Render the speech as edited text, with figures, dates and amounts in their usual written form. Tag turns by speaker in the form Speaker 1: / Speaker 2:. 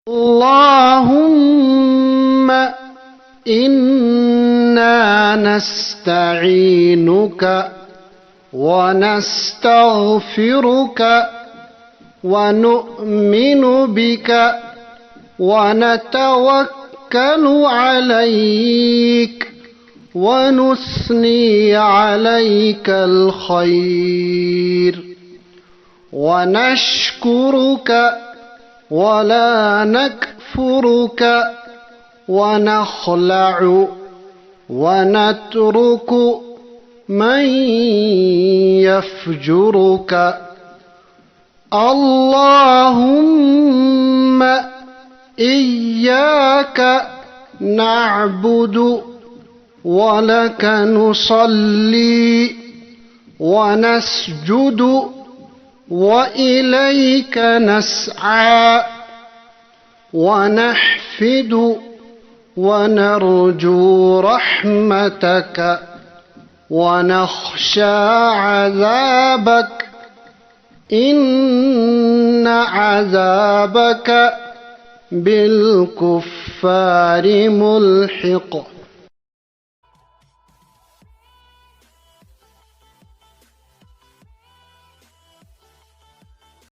Speaker 1: اللهم إنا نستعينك ونستغفرك ونؤمن بك ونتوكل عليك ونثني عليك الخير ونشكرك ولا نكفرك ونخلع ونترك من يفجرك. اللهم إياك نعبد ولك نصلي ونسجد وإليك نسعى ونحفد ونرجو رحمتك ونخشى عذابك إن عذابك بالكفار ملحق.